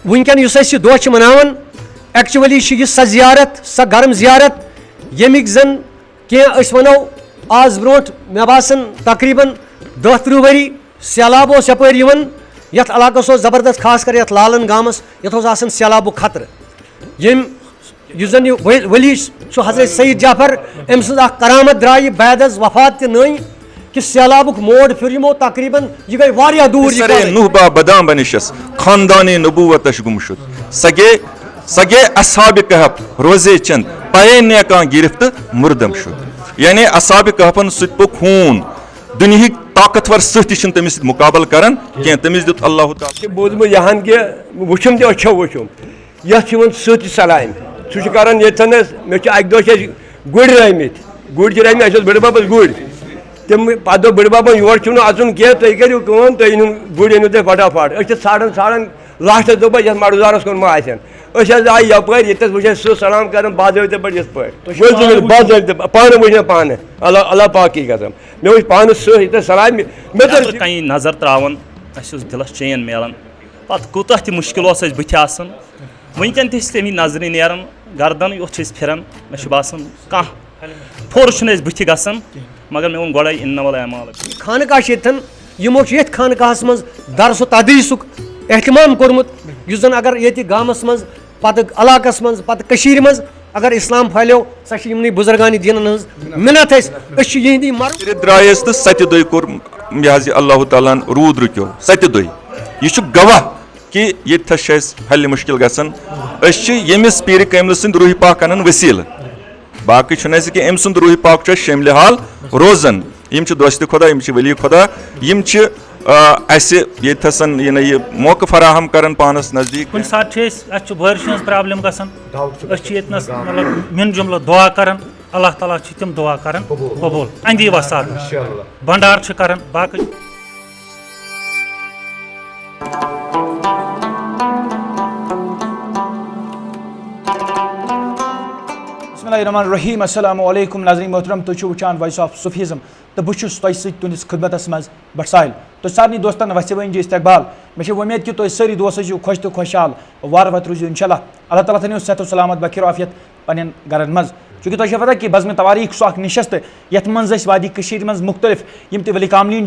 वुनकन use दोह मनावन actually सह जियारत सह गर्म जियारत यमिक जन कह वनो आज ब्रो मे बासन तकरीबन 10-13 वरी सैलाब यपर यथ इलाकस जबरदस्त खास कर यथ लालन गामस यथ सैलाब खतर यम जन वली हजरत सईद जाफर अम सज करामत द्राय बाद वफात नई कि सैलाबुक मोड़ फिर यमो तकरीबन यह गई वारिया दूर नुहबा बदाम बनिशस खानदानी नबूवत गुमशुद सगे असहाब कहफ रोजे चंद पाए ने गिरफ्त मुर्दम शुद यानी असहाब कहफन सो खून दुनिया ताकतवर सह तमिस मुकाबल कर तमिस दुत अल्लाह ताला बोजम यहाँ कि वुचम तो वुचम ये सत सलाम सह कर मे अक दह गुड़ रमित गुड़ रमित बड़बाबस गुड़ तम पे बड़बाबन योर चुन अचुन कह तुम करू तुम गुड़ अनु तुम फटाफट षाड़न षाड़न लास्ट दोप ये मरुदारस कुन मा आए यपर ये वो सह सलाम कर बाज़ाब्ते पे बाज़ाब्ते पान वो पान अल्लाह पाक कसम मे वो पान सह सलाम मे कहीं नजर त्रावन दिलस चैन मिलान पे कूत मुश्किल बुथ वनकन तमी नजर नेरान गर्दन योत फिरान मे बासान कह फोर बुथ ग मगर मे वो गोड़ इन्नवल अमाल खानकाह यमो ये खानकाहस मज दरस तदरीसुक एहतमाम कोर्मुत युस जन अगर ये गामस मज पत इलाकस मज पत मज अगर इस्लाम फैलो सह यमन बुजुर्गान दीन मिन्नत यहदी मर द्रायस तो सत्य दोय कोर यह अल्लाह ताला रूद रुक्यो सत्य दोय यह गवाह कि ये हल मुश्किल गसन यमिस पीर कमल सद रूह पाक अनन वसील बाकी कि अम सुंद रूह पाक शमिल हाल रोजन यम दोस्त खुदा यम वली खुदा यम यथसन यह मौका फराहम कर पानस नजदीक कुछ सात बारिश प्रॉब्लम गनस मतलब मिन जुमल दुआ कर अल्लाह ताला तम दुआ कर कबूल अंदी वसात भंडार कर बाकी बिस्मिल्लाहिर्रहमानिर्रहीम अस्सलामु अलैकुम नाज़रीन मोहतरम तुम वुचान वॉइस ऑफ सूफीज़म तो बहुत तुंदिस खिदमत मज बटसाइल तो सारे दोस्तन वसवन जी इस्तकबाल मे उम्मीद कि तुम सारी दोस्त खुश तो खुशहाल वार वत रूज इंशाल्लाह अल्लाह ताला थो सेहत सलामत बखिर आफियत पन्न गरन मज चूँकि तुम पता कि बज़म तवारीख सह नशस्त ये मज वादी मज मुख्तलिफ यम त वली कामलीन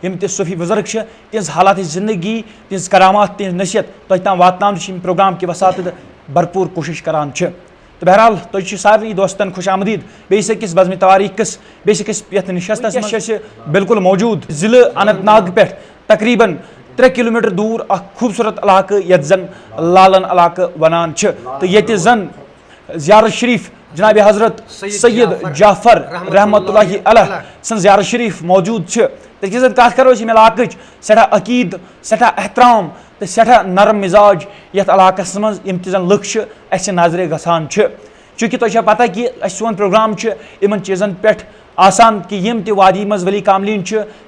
यम त सूफी बुजुर्ग तिज हालात ज़िंदगी तिज करामात तिज नसीहत तुम ताम वातनान प्रोग्राम कि वसात भरपूर कोशिश करान तो बहरहाल तुम सारे दोस्तन खुश आमदीद बेस अकिस बज़म तवारीख किस बेस अकिस ये नशस्त बिल्कुल मौजूद ज़िले अनंतनाग पे तकरीबन 3 किलोमीटर दूर खूबसूरत इलाक ये जन लालन इलाक वनान तो ये जन ज़ियारत शरीफ जनाब हज़रत सैयद जाफर रहमतुल्लाहि अलैह सन ज़ियारत शरीफ मौजूद तक कत करो इलाक सठा अकीद सठा एहतराम तो सठा नरम मिजाज ये इलाकस मज यम तन लुक नजरे गसान चूँकि तुम पता कि सोन प्रोग्राम इन चीज़न पे आसान कि यम त वादी मज वली कामलीन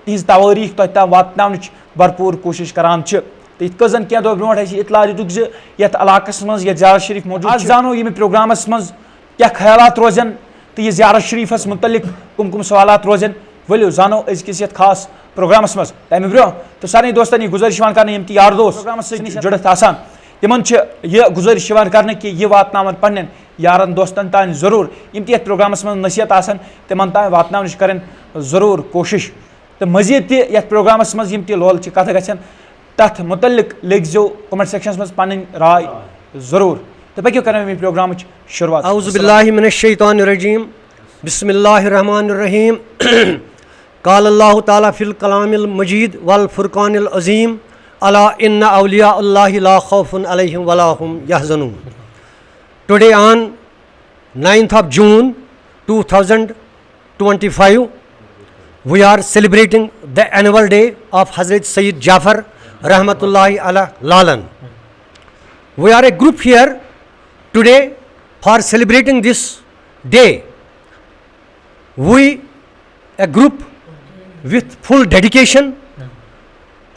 तिज तवारीख तुम ताम वातन भरपूर कोशिश करान तो ये जन क्या दो ब्रो इतला दितुक ये इलाकस मज ये ज़ियारत शरीफ मौजूद आज जानो यम प्रोग्रामस मज क्या ख्यालात रोजन तो ये ज़ियारत शरीफस मुतलिक कुम सवालात रोजन वलियो जानो अजकिस खास प्रोग्रामस मज तमें ब्रो तो सारे दोस्तन यह गुजारिश कर यम यार दोस्त प्रोग्रामस जुड़त आसान तिमन यह गुजारिश कर कि यह वातन पन्न यारन दोस्तन तान ज़रूर यम ये प्रोग्रामस मज नसीहत आसान तिमन तान वातन कर ज़रूर कोशिश तो मजीद तथ प्रोग्रामस मज यम लोल कथ गन तथ मुतलिक लिखो कमेंट सेक्शनस मज पन्न राय ज़रूर तो पक्यो कर प्रोग्राम शुरुआत औज़ु बिल्लाहि मिनश शैतानिर रजीम बिस्मिल्लाहिर रहमानिर रहीम क़ाल अल्लाहु ताला फ़िल कलामिल मजीद वल फ़ुरक़ानिल अज़ीम अला इन्ना औलिया अल्लाहि ला खौफ़ुन अलैहिम वला हुम यहज़नून। Today on 9th of June 2025 we are celebrating the annual day of Hazrat Sayyid Jafar Rahmatullahi ala Lalan. We are a group here today for celebrating this day. We, a group with full dedication,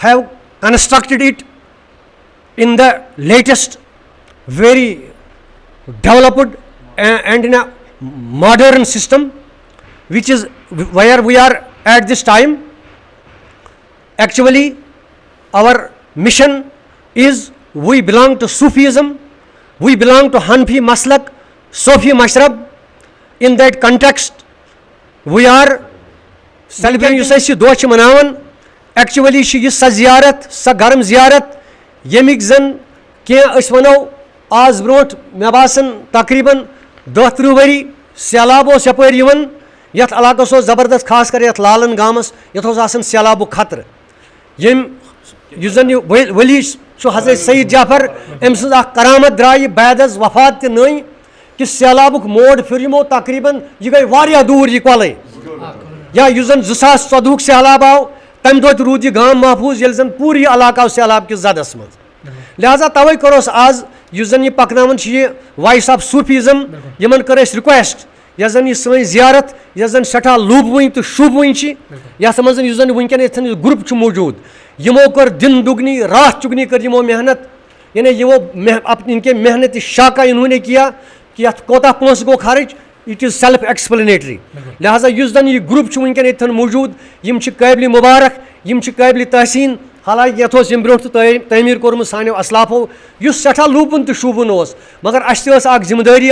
have constructed it in the latest, very developed and in a modern system, which is where we are at this time. Actually, our mission is we belong to Sufism, we belong to Hanfi Maslak, Sofi Mashrab. In that context, we are celebrating yus asih doh ch manavan. Actually sh yis sa ziyarat, sa garam ziyarat yemik zan ke as wano az bront me basan takriban 10 vari sehlab os yapar yivan. Yat alakas os zabardast khas kar yat Lalan gamas yat os asan sehlabu khatr. Yem yus zan wali ch Hazrat Sayyid Jafar emsuz ak karamat drai badas wafat te nai कि सैलाबुक mode फिर यमो तकरीबन यह गई वारिया दूर यह कल या use जन 2014 सैलाब आव तम दो रूद यह गाम महफूज ये जन पूरी इलाका सैलाब किस जदस मज लिहाजा तवे करोस आज युस जन यह पकनावन वॉइस ऑफ सूफिज्म यमन कर रिक्वेस्ट यह जन यह सही जियारत यह जन सठा लूबवं तो शुभवं यथ मज युस जन वनकन ग्रुप मौजूद यमो कर दिन दुगनी रात चुगनी कर यमो मेहनत यानी यमो इनके मेहनत शाका इन्होंने किया कि अत कोता पोस गो खर्च इट इज सेल्फ एक्सप्लेनेटरी लिहाजा युस जन यह ग्रुप वनकन ये मौजूद यम काबिल मुबारक यम काबिल तहसीन हालांकि ये यम ब्रो तमीर कोर्मुत सानो असलाफो युस सठा लूबन तो शूबन मगर अस जिम्मेदारी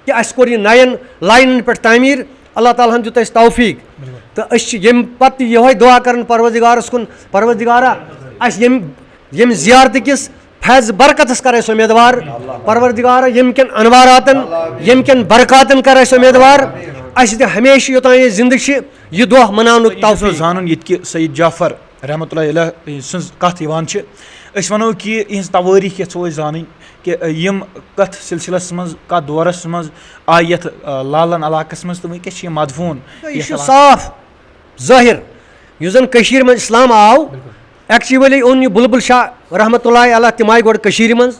कि अस कोर यह नयन लाइन पे तमीर अल्लाह ताला दित तौफीक तो यम पत ये दुआ कर परवरदिगारस कुन परवरदिगारा यम जियारत किस फैज बरकतस कर उम्मीदवार परवरदिगार यम कन अनवारातन यम कन बरकातन कर उम्मीदवार अस हमेशा योतान जिंद यह दुआ मनानुक तौफीक जानन ये सईद जाफर रहमतुल्लाह अलैह सज कथ वनो कि इहज तवारीख यो जान कि यम कथ सिलसिलस मज कथ दौरस मज आय यथ लालन इलाकस मज तो वनकस मदफून यह साफ जाहिर युस जन कशीर मज इस्लाम आव एक्चुअली ओन यह बुलबुल शाह रहमतुल्लाह अलैह तिम आय गोड कशीर मज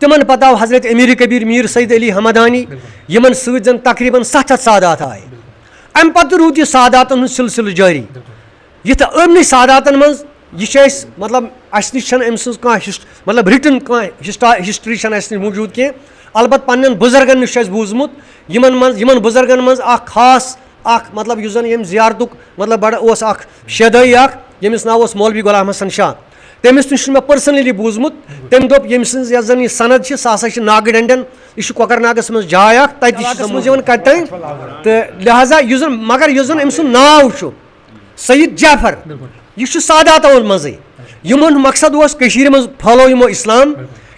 तिमन पत आव हजरत अमीर कबीर मीर सईद अली हमदानी यमन सत जन तकरीबन 700 सादात आय अम पत रूद यह सादातन सिलसिल जारी यथ अमन सादातन मज यह मतलब अस नश अम मतलब रिटन हिस्ट्री अस मौजूद कह अलबत् पन्न बुजुर्गन नश बूजमुत यमन बुजुर्गन मज खास मतलब युस जन यम जियारतुक मतलब बड़ शेदई यमिस नाव मौलवी गुलाम हसन शाह तमिस नश मे पर्सनली बूजमुत तम दोप यम सज जन यह सनद सह नागडंडन यह कोकरनागस मज जाय कत तो लिहाजा युस जन मगर युस जन अम सुंद नाव सईद जाफर यह सादातों मजे यमन मकसद मज फॉलो यमो इस्लाम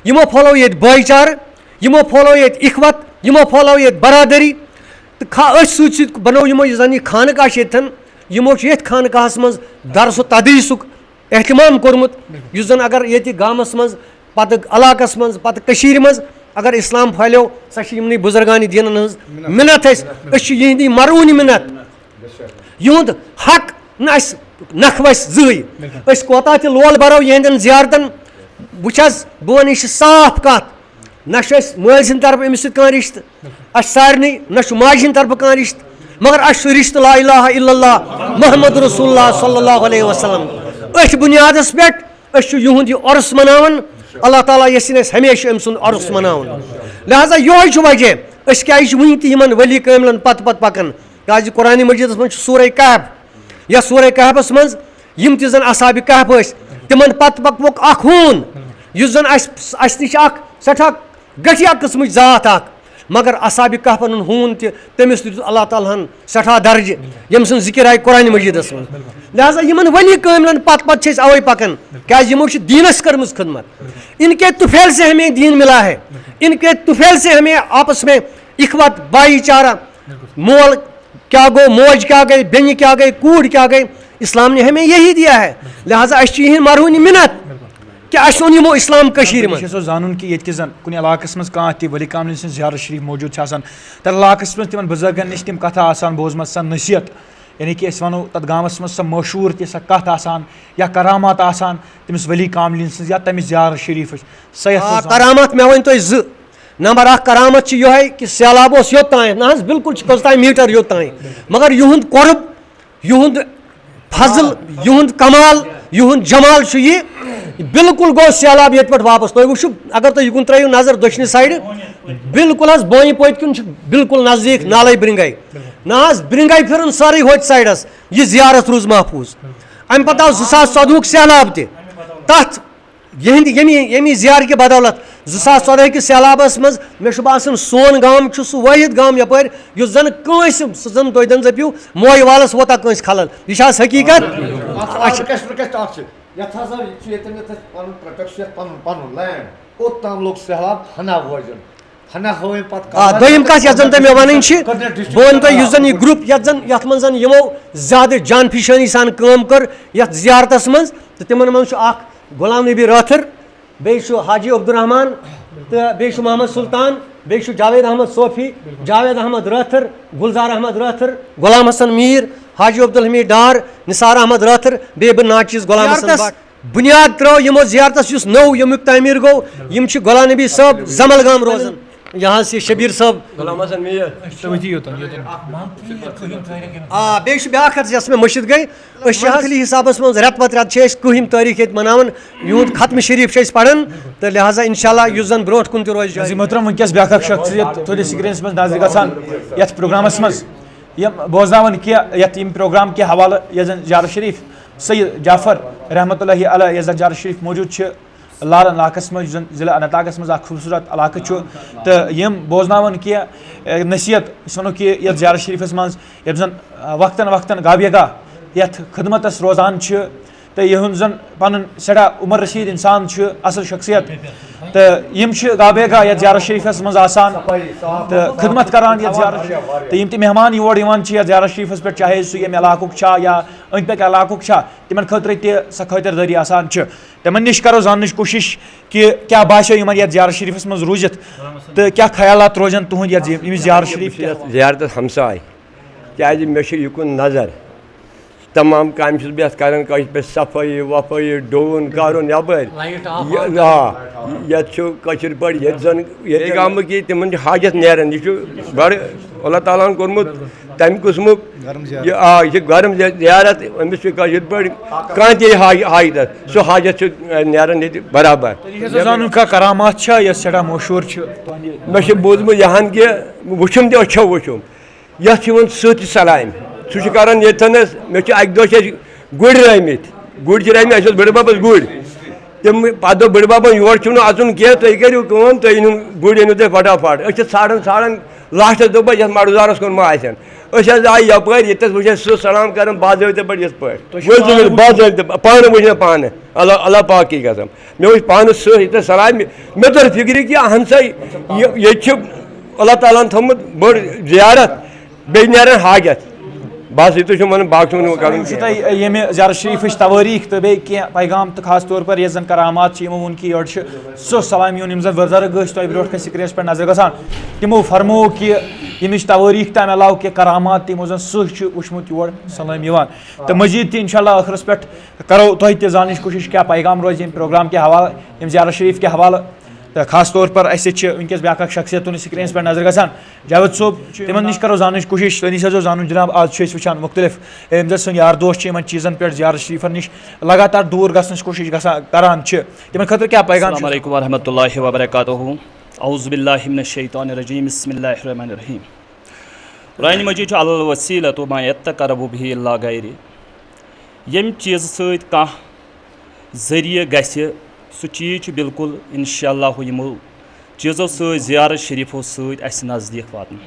यमो फॉलो ये भाईचार यमो फॉलो ये इखवत यमो फॉलो ये बरादरी तो सत बनो यमो जन खानकाह यमो ये खानकाहस मज दरस तदरीसुक एहतमाम कोर्मुत युस जन अगर ये गामस मज पत इलाकस मज पत कशीर मज अगर इस्लाम फैलो सह यमन बुजुर्गान दीन हज मिन्नत यहदी मरऊन मिन्नत युंद हक नखवस जई कोता लोल बरो यहदन जियारतन बुछस बह वन साफ कत न माल सिंद तरफ अमिस सह रिश्त सारे न माज हिंद तरफ कह रिश्त मगर अस रिश्त ला इलाहा इल्लल्लाह मुहम्मद रसूलुल्लाह सल्लल्लाहु अलैहि वसल्लम अथ बुनियादस पे युंद यह उर्स मनावन अल्लाह ताला यसिन हमेशा अम सुंद उर्स मनावन लिहाजा यो वजह क्या वन तमन वली कामिलन पत पत पकन क्या कुरान मजीद मज सूरह कहफ या सूरह कहफस मज यम ति जन असहाब कहफ तिमन पत पकवुक खून युस जन अस नश सठा गठिया किस्म जात मगर असहाब कहफन हून तमिस अल्लाह ताला सठा दर्ज यम सुन जिक्र आय कुरान मजीदस मज लिहाजा यमन वली कामिलन पत पत अवै पकन क्या यमो दीनस कर्मज खदमत इनके तुफैल से हमें दीन मिला है इनके तुफैल से हमें आपस में इखवत भाईचारा मोल क्या गो मौज क्या गई बेन क्या गई कूड़ क्या गई इस्लाम ने हमें यही दिया है लिहाजा अह मरहून मिन्नत कि अस ओन यमो इस्लाम कशीर मज जानन कि ये जन कुन इलाकस मज कह वली कामिल सं ज़ियारत शरीफ मौजूद तथ इलाकस मज तिमन बुजुर्गन नश तम कथा बोजम स नसीहत यानी कि वनो तथ गामस मज सह मशहूर ती कथ या करामात तमिस वली कामिल सं या तमिस ज़ियारत शरीफ करामात मे वन तुम नंबर 1 करामत यह कि सैलाब योतान ना बिल्कुल कौतान मीटर योतान मगर युंद कुर्ब युंद फजल युंद कमाल युंद जमाल यह बिल्कुल गो सैलाब ये पे वापस तुम वो अगर तुम युन त्रो नजर दक्षिण साइड बिल्कुल बोन पत कुन बिल्कुल नजदीक नाले ब्रिंगाई ना ब्रिंगाई फिर सारे होत साइडस यह जियारत रूज महफूज अम पे 2014 सैलाब तथ यमी जियार के बदौलत 2014 कि सैलाबस मज मे बासान सोन गाम सह वाहिद गाम यपर जन कंस जन दोदन जपिव मोय वालस वोता कंस खलल यह हकीकत दोम कत ये मे वन बह वन यह ग्रुप ये मज यमो ज्यादा जानफिशानी सान काम कर जियारतस मज तो तिमन मज गुलाम नबी राथर बे हाजी अब्दुलरहमान तो बे मोहम्मद सुल्तान बे जावेद अहमद सोफी जावेद अहमद राथर गुलजार अहमद राथर गुलाम हसन मीर हाजी अब्दुल हमीद डार निसार अहमद राथर बे नाचीज गुलाम हसन बुनियाद त्रो यमो जियारतस नौ यमुक तमीर गो यम गुलाम नबी साहब जमल गाम रोजान यहाँ से शबीर साहब बे ब्या यस मे मशिद गई खली हिसाब मज रेत पत रेत कहम तारीख ये मनान यूद खत्म शरीफ पढ़ान तो लिहाजा इंशाल्लाह युस जन ब्रोट कुन रोज मोहतरम वनकस ब्या शख्सियत थोड़ी स्क्रीन मज नजर गसान ये प्रोग्रामस मज बोजनावन कि प्रोग्राम के हवाले ये जन जार शरीफ सैयद जाफर रहमतुल्लाहि अलैह ये जन जार शरीफ मौजूद लालन इलाकस मज जिला अनंतनाग मज खूबसूरत इलाक तो यम बोजनावन कि नसीहत वो कि ये जार शरीफस मज ये जन वक्तन वक्तन गाबियगा ये खदमतस रोजान तो यह जन पन सड़ा उमर रशीद इंसान असल शख्सियत तो यम गाबेगा ये जार शरीफस मज आसान तो खदमत करान ये जार तो यम मेहमान योर ये जार शरीफस पे चाहे सह यम इलाकुक या अंद पक इलाकुक तिमन खतर सह खतरदारी आसान तिमन नश करो जानने कोशिश कि क्या बासो इन ये जार शरीफस मज रूजित तो क्या ख्यालात रोजन तुहद ये जार शरीफ जियारत हमसाय क्या मे युकुन नजर तमाम काम बह कर पे सफाई वफाई डोन कर यपर ये पे ये जन ये गाम कि तिमन हाजत नेरान यह बड़ अल्लाह ताला कोर्मुत तम किस्मुक यह गर्म जियारत अमिस पे कह ते हाजत सह हाजत नेरान ये बराबर करामात सड़ा मशहूर मे बोजमुत यहाँ कि वुचम तो वुचम ये सत सलाम सह करान येनस मे अक दह गुड़ रमित गुड़ रमित बड़बबस गुड़ तम पे बड़बबन योर अचुन कह तुम करो तुम गुड़ अनु तुम फटाफट षाड़न षाड़न लास्टस दोप मड़ुजारस कुन आसन आए यपर ये वो सह सलाम कर बाज़ाब्त पे बाज़ाब्त पान वो पान अल्लाह पाक की कसम मे पान सह सलाम मे तर फिक्र कि अहन सा ये अल्लाह ताला थोमुत बड़ जियारत बे नेरान हाजत बस ये वन बाकी ये जार शरीफ तवारीख तो बे पैगाम तो खास तौर पर ये जन करामात वोन कि योर सह सलाम यून जन बुजुर्ग तुम ब्रो स्क्रीन पे नजर गसान तमो फरमो कि यमिच तवारीख तम अलाव कि करामात तमो जन सह वुचमुत योर सलाम तो मजीद इंशाल्लाह आखिरस पे करो तुम जान कोशिश क्या पैगाम रोज प्रोग्राम के हवाले जार शरीफ के हवाले तो खास तौर पर वनकस ब्या शख्सियत तुम स्क्रीन पे नजर गसान जावेद सोब तिमन नश करो जान कोशिश तुम सो जान जनाब आज वुचान मुख्तलिफ एमजद सन यार दोस्त इन चीज़न पे जार शरीफन नश लगातार दूर गसन कोशिश करान तिमन खतर क्या पैगाम अस्सलामु अलैकुम वरहमतुल्लाहि वबरकातुहू औज़ु बिल्लाहि मिनश शैतानिर रजीम बिस्मिल्लाहिर रहमानिर रहीम कुरान मजीद अल वसीलतु मा यत्तक़रबु बिही इल्ला गैरि यम चीज़ सत कह जरिए गस्य सह चीज़ बिल्कुल इंशाअल्लाह यमो चीज़ों सत ज़ियारत शरीफों सत नज़दीक वातन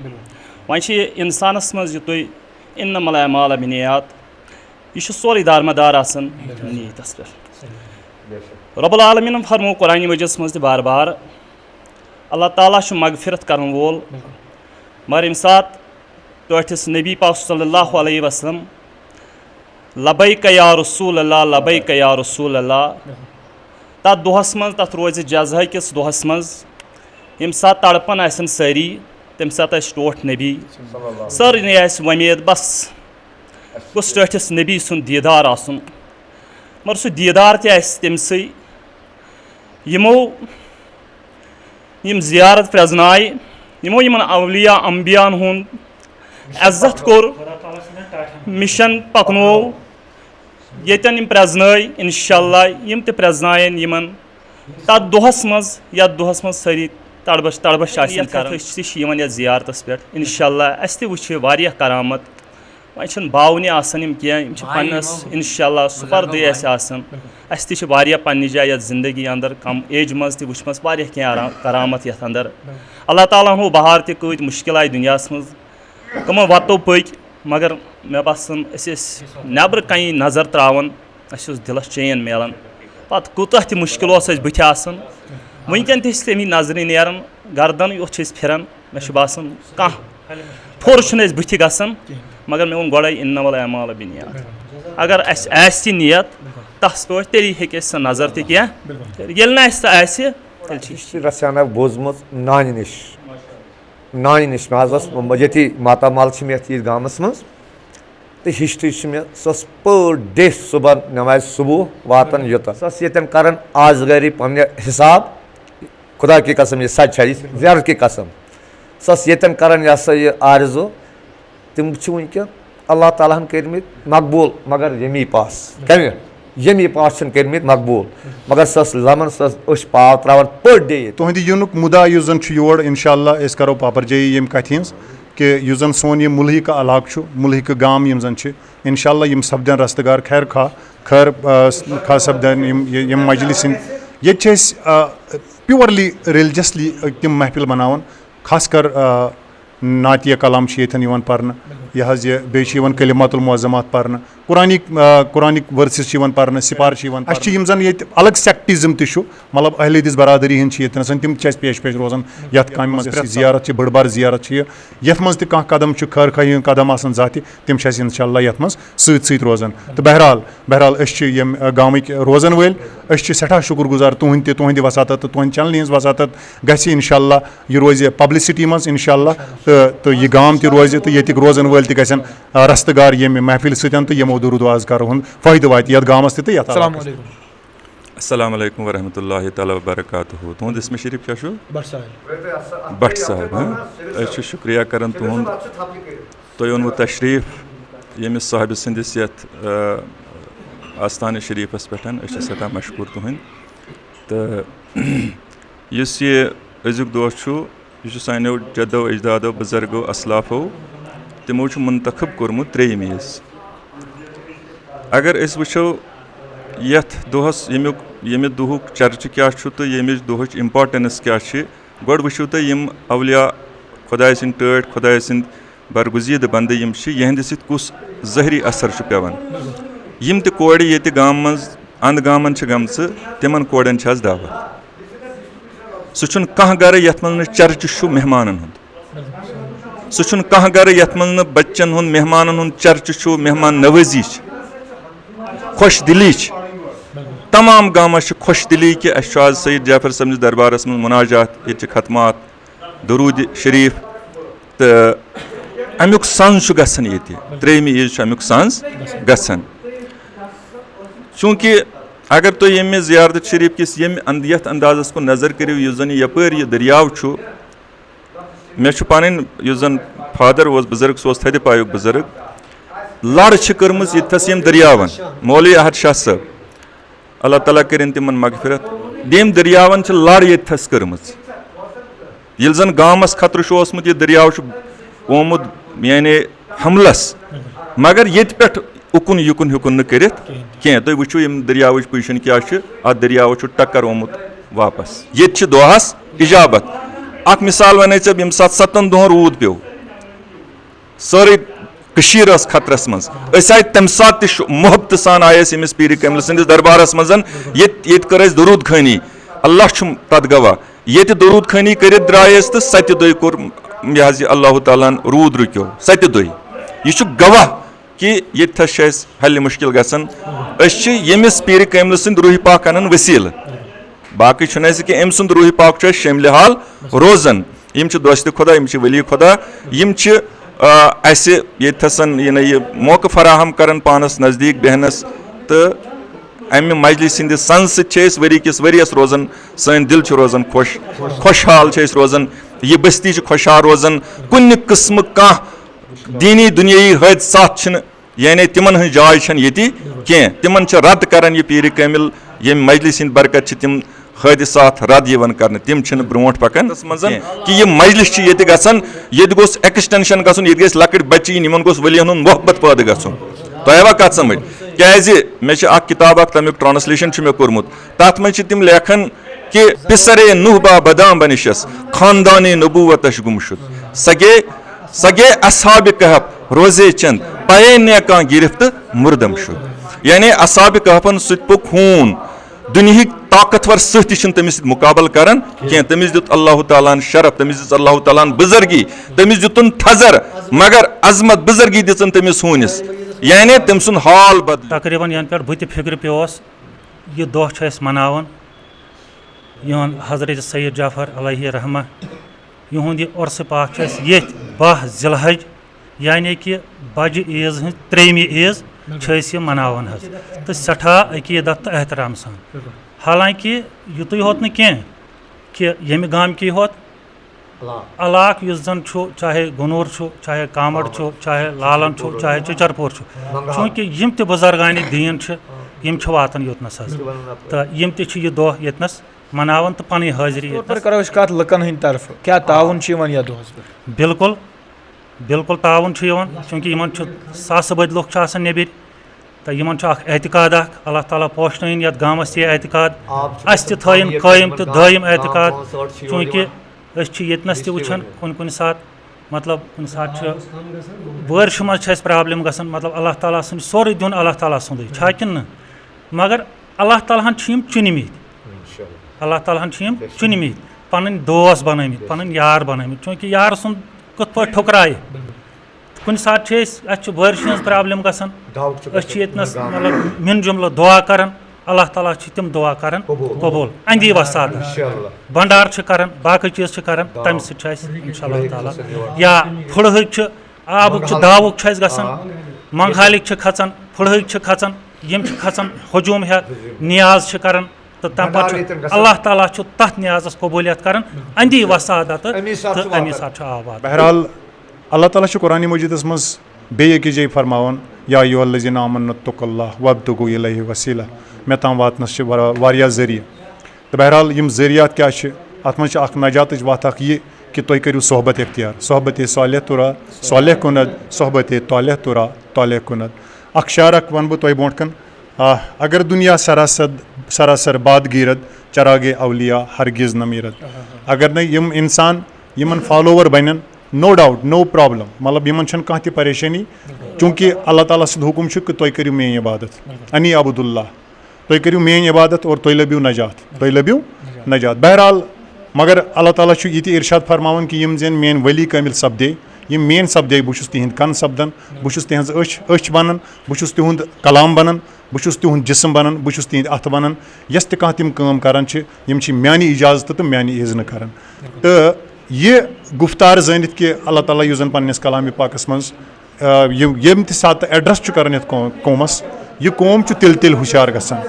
वह इंसानस मज तुम इन्नमल अमाल बिन्नियात यह सोरे दारमदार आसन नीयतस पे रब्बुल आलमीन फरमो कुरान मजीद मज बार बार अल्लाह ताला मगफिरत कर वोल मगर यम सात तोठिस नबी पाक सल्लल्लाहु अलैहि वसल्लम लबैक या रसूल अल्लाह लबैक या रसूल अल्लाह तथ दोहस मज तथ रोज जज़ा किस दोहस मज यम सात तड़पन आसन सारी तम सात टोठ नबी सारे वमेद बस कुछ टोठिस नबी सुन दीदार आसन मगर सह दीदार तमस यमो यम जियारत प्रजनाय यमो यमन अवलिया अम्बियान हुंद इज्जत कोर मिशन पकनो येतन यम प्रजनाय इंशाअल्लाह यम ते प्रजनायन यमन तथ दोहस मज या दोहस मज सारी तड़बश तड़बश आसन करन या जियारतस पे इंशाअल्लाह अस ते वुछ वारिया करामत वह बावनी आसान पन्नस इंशाल्लाह सुपर्दे अस तह पन्ने जाए जिंदगी अंदर कम एज मज तच क्या करामत ये अंदर अल्लाह ताला हो बहार तत मुश्किल आए दुनिया मज कमो वतो पक मगर मे बसान नबर कहीं नज़र त्रावान दिलस चैन मिलान पत कूतः तह मुश्किल बुथ आसान वनकन तमी नजर नेरान गर्दन योत फिरान मे बसान कह फोर बुथ गसान मगर मे वो गोड़े इन्नमल अमाल बिनियात अगर अस नियत तस पे तेली हे सह नजर तह रसान बोजम नान नश ये मातामाल ये गामस मज तो हिस्ट्री मे पर डे सुबह नमाज सुबह वातान योत ये कर आज गरी पे हिसाब खुदा की कसम ये सच है ज़्यारत की कसम ये कर यह सा यह आरजू तम वनकन अल्लाह ताला कर्मित मकबूल मगर यमी पास कम यमी पास कर्मित मकबूल मगर लमन पाव त्रावान पर डे तुहद युनुक मुदा जन योर इंशाअल्लाह अस करो पापरजयी यम कथ हज कि युस सोन यह मुल्हिक इलाक मुल्हिक गाम यम जन इंशाअल्लाह यम सपदन रस्तगार खैर खा सपदन यम मजलिस ये प्योरली रिलीजियसली तम महफिल बनावन खासकर नातिया कलाम ये पर्न यह बे कलिमातुल मुअज़्ज़मात पर्न कुरानिक वर्सेस पर्न सिपार अम ये अलग सेक्टिज्म मतलब अहले हदीस बरादरी हंद तम पेश पेश रोजान ये कम जियारत बड़ बार जियारत ये मज कदम खैर खाही कदम आसान जाति तम इंशाअल्लाह ये सत रोजान तो बहरहाल यम गामिक रोजन वल सठा शुक्र गुजार तुहद वसात तो तुहद चैनल हज वसात गि इंशाअल्लाह यह रोज पब्लिसिटी मज इंशाअल्लाह तो यह गाम तह रोज तो ये रोजन वल गन रस्तगार ये महफिल सतन तो यमो दुरूद वाज़कार फ़ायदे वात ये गामस तह अस्सलाम वालेकुम वरहमतुल्लाहि तआला वबरकातुहू तुहद इसम शरीफ क्या भट्ट साहब शुक्रिया कर तुहद तुम ओनवु तशरीफ यमिस साहिब संदिस यथ आस्थान शरीफस पे सदा मशकूर तुहद तो ये अजुक दोह यह सानो जदो अजदादो बुजुर्गो असलाफो तमो मुंतखब कोर्मुत त्रेयम ईज अगर अस वो यथ दोहस यमि दुहुक चर्च क्या तो यमिच दुहच इम्पार्टेंस क्या गोड वो तुम यम अवलिया खुदाय सिंद टट खुदाय सिंद बरगुजीद बंद यम यहंद सत कुस ज़हरी असर पेवान यम त कोड़ ये गाम मज अंद गामन गमच तिमन कोड़न दावत सह कह गर यथ मज चर्च मेहमानन हुंद सह कह गर यथ मज बच्चन हुंद मेहमानन हुंद चर्च मेहमान नवाजी खुश दिली तमाम गामस खुश दिली कि आज सईद जाफर साहब दरबारस में मुनाजात ये खतमात दरूद शरीफ तो अमुक संज गसन ये त्रेम ईज अमुक संज गसन चूँकि अगर तुम यम ज़ियारत शरीफ किस यथ अंदाजस को नज़र करो जन यपर यह दरियाव मे पन जन फादर बुजुर्ग सह थद पायुक बुजुर्ग लड़ कर्म यथस दरियावन मौलवी अहद शाह साहब अल्लाह ताला करें तिमन मगफिरत देम दरियावन लड़ यथस कर्म जन गामस खतर ओसमुत यह दरियाव ओमुत यानी हमलस मगर ये पे उकुन युकुन हुकुन कर तुम वो दरियाव पोजिशन क्या अत दरियाव टक्कर ओमुत वापस ये दोहस इजाबत अख मिसाल वन यम 7 दोहन रूद पे सारे खतरस मज आए तम सात मोहब्बत सान आये अमिस पीर कमल सदिस दरबारस मज ये कर दरूद खानी अल्लाह तथ गवाह ये दरूद खानी कर द्रायस तो सत्य दुई कोर यह अल्लाह ताला रूद रुक्यो सत्य दुई यह गवाह कि ये हल मुश्किल गसन यमिस पीर कमल सद रूह पाक अन वसील बाकी कि अम सुंद रूह पाक शामिल हाल रोजन यम दोस्त खुदा यम वली खुदा यम यथसन यह मौका फराहम कर पानस नज़दीक बहनस तो अमि मजलिस हिंद सन सत वरी किस वरियस रोजान सन दिल रोजान खुशहाल रोजान यह बस्ती खुशहाल रोजान कुन किस्म कह दीनी दुनियाई हादसात यानी तिमन जाय ये कह तिमन रद्द कर यह पीर कमिल यम मजलिस हिंद बरकत तिम हादिसात रद्द यिवन करने तिम छिन ब्रोंठ पकन कि ये मजलिस छ येते गसन येते गोस एक्सटेंशन गसन येते गस लकट बच्ची निमन गोस वलियन हुन मोहब्बत पैदा गसन तोयवा कत समझ क्याज मे छ अख किताब अख तमिक ट्रांसलेशन छ मे कोरमुत तत में तिम लेखन कि पिसरे नुहबा बदाम बनिशस खानदानी नबूवतश गुमशुद सगे असहाब कहफ रोजे चंद पाए ने का गिरफ्त मुर्दम शुद यानी असहाब कहफन सुत पुक खून दुनिया ताकतवर सती तमिस मुकाबल करन कह तमिस दुत अल्लाह ताला शरफ तमिस दुत अल्लाह ताला बुजुर्गी तमिस दुतन थजर मगर अजमत बुजुर्गी दिसन तमिस हूनिस यानी तम सुन हाल बदल तकरीबन यन पे बुत फिक्र पे यह दह मनावन यहन हजरत सैयद जाफर अलैहि रहमा यहूद यह उर्स पाक ये 12 ज़िलहज यानी कि बज ईज हज 3वीं ईज मनावन तो सठा अकीदत तो एहतराम सान हालांकि युत होत न कि यम गाम की होत अलाक जन चाहे गुनूर चाहे कामड़ चाहे लालन चाहे चिचरपुर चूँकि यम त बुजुर्गान दीन यम वातन योतनस तो यम तह दह येतनस मनावन तो पन हाजिरी करो कत लुकन हंद तरफ क्या ताउन बिल्कुल बिल्कुल ताउन चूँकि इन सास बद लुक नबर तो इन एहतिकाद अल्लाह ताला पोशन ये गामस ये एहतिकाद अस तयन कायम तो दायम एहतिकाद चूँकि येतनस तन कुन सात मतलब कुन सात बारिश मज प्रॉब्लम गसन मतलब अल्लाह ताला सुन सोरे दिन अल्लाह ताला सुंद कि मगर अल्लाह ताला चुनमित अल्लाह ताला चुनमित पन दोस्त बनमित पन यार बनमित चूँकि यार सुन कत पे ठुकराए कुन सात बारिश प्रॉब्लम गसन येतनस मतलब मिन जुमल दुआ कर अल्लाह ताला तम दुआ कर कबूल अंदी वसाद भंडार कर बाकी चीज कर तम इंशाअल्लाह ताला या फुड़हक आबुक दावुक गसन मंगहालिक खचन फुड़हक खचन यम खचन हजूम हेत नियाज कर तो तम अल्लाह ताला तथ नियाजस कबूलियत कर अंदी वसादत अमी साथ आबाद बहरहाल अल्लाह ताला कुरान मजीदस मज बेक जै फरमावन या अय्युहल्लज़ीना आमनुत्तक़ुल्लाह वब्तगू इलैहि वसीला मे ताम वातनस वारिया जरिए तो बहरहाल यम जरियात क्या अत मज नजात वत ये कि तुम करू सोहबत इख्तियार सोहबत सालेह तुरा सालेह कुनद सोहबत तालेह तुरा तालेह कुनद अख शार वन बह तुम ब्रोट कन अगर दुनिया सरासर बाद गिरद चरागे अवलिया हरगिज नमीरद अगर न यम इंसान यमन फॉलोवर बनन नो डाउट नो प्रॉब्लम मतलब यमन कह परेशानी चूँकि अल्लाह ताला सद हुकुम कि तुम करू मेन इबादत अनी अबुदुल्लाह तुम करू मेन इबादत और तुम लब्यू नजात बहरहाल मगर अल्लाह ताला ये इरशाद फरमावन कि यम जेन मेन वली कामिल सपदे यम मेन सपदे बहुत तिहद कन सपदन बहुत तिहज अच बनन बहुत तिहुंद कलाम बनन बहुत तिहुंद जिस्म बनन बहुत तिहद अथ बनन यस तह तिम काम करान यम म्यानी इजाजत तो म्यानी इज़न करान तो ये गुफ्तार जानित कि अल्लाह ताला युस जन पन्निस कलाम पाकस मज यम त सात एड्रेस कर कौमस यह कौम तिल हुशार गसान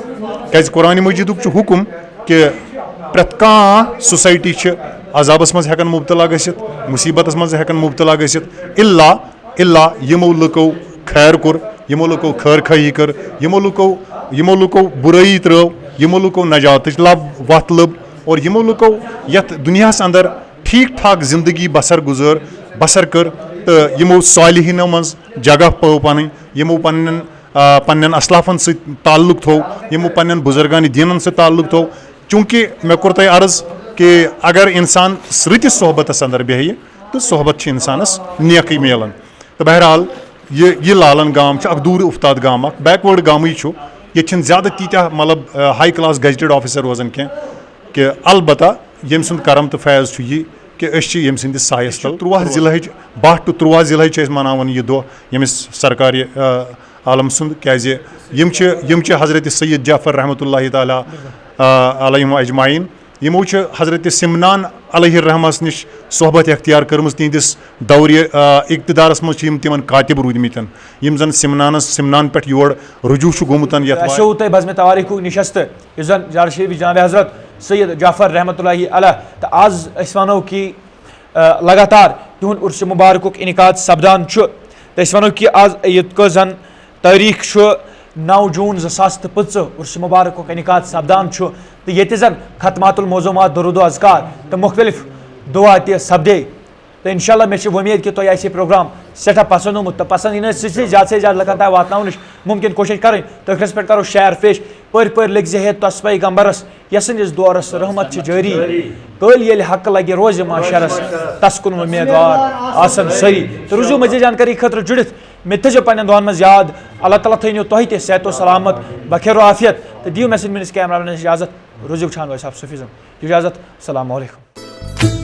क्या कुरान मजीदुक हुकुम कि प्रत कह सोसाइटी अजाबस मज हेकन मुबतला गसित मुसीबतस मज हेकन मुबतला गसित इल्ला यमो लुको खैर कोर यमो लुको खैर खाई कर यमो लुको बुराई त्रो यमो लुको नजात लब वत लब और यमो लुको यथ दुनियास अंदर ठीक ठाक जिंदगी बसर कर तो यमो सालिहीनो मज जगह पो पन यमो पन्न असलाफन से ताल्लुक थो यमो पन्न बुजुर्गान दीनन से ताल्लुक थो चूँकि मे कोर तय अर्ज कि अगर इंसान रतिस सोहबतस अंदर बेह तो सोहबत इंसानस नेकी मिलन तो बहरहाल ये लालन गाम अख दूर उफ्ताद गाम बैकवर्ड गाम ये ज्यादा तीत्या मतलब हाई क्लास गजटेड ऑफिसर रोजान कह कि अलबत्ता यम सुंद करम तो फैज़ ये कि यम सिंदिस सायस तल 13 ज़िलहज 12 to 13 ज़िलहज मनावन यह दह यमिस सरकार आलम सुंद क्या यम हज़रत सैयद जाफर रहमतुल्लाहि ताला अलैहिम अजमाइन यमो हज़रत सिमनान अलैहिर्रहमस निश सोहबत इख्तियार कर्म तिहदिस दौर इक़्तिदारस मज तिमन कातिब रूदमित यम जन सिमनान पे योर रुजू गोमुत बज़्म तवारीख नशस्त इस जन जार शरीफ जनाब हज़रत सैयद जाफर रहमतुल्लाहि अलैह तो आज वनो कि लगातार तुहद उर्स मुबारक इनकाद सपदान तो वनो कि आज ये जन तारीख 9 जून 2015 उर्स मुबारक इनकाद सपदान तो ये जन खतमातुल मौजूमात दरूद अज़कार तो मुख्तलिफ दुआ तह सपदे तो इंशाल्लाह मे उम्मीद कि तुम यह प्रोग्राम सठा पसंद आमुत तो पसंद इन ज़्यादा से ज़्यादा लगा वातन मुमकिन कोशिश करें तखरस पे करो शेयर फेश पर लग हे तस पैगम्बरस यसंदिस दौरस रहमत जारी कल ये हक लगे रोज माशरस तस कुन उम्मीदवार आसन सरी तो रुजू मजीद जानकारी खतर जुड़ित मे थो पे दुआन मज याद अल्लाह ताला थो तुह ते सेहत सलामत बखैर आफियत तो दियो मे मिस कैमरा इजाज़त रुजू वुचान वैस आप सुफिज़म इजाज़त अस्सलामु अलैकुम।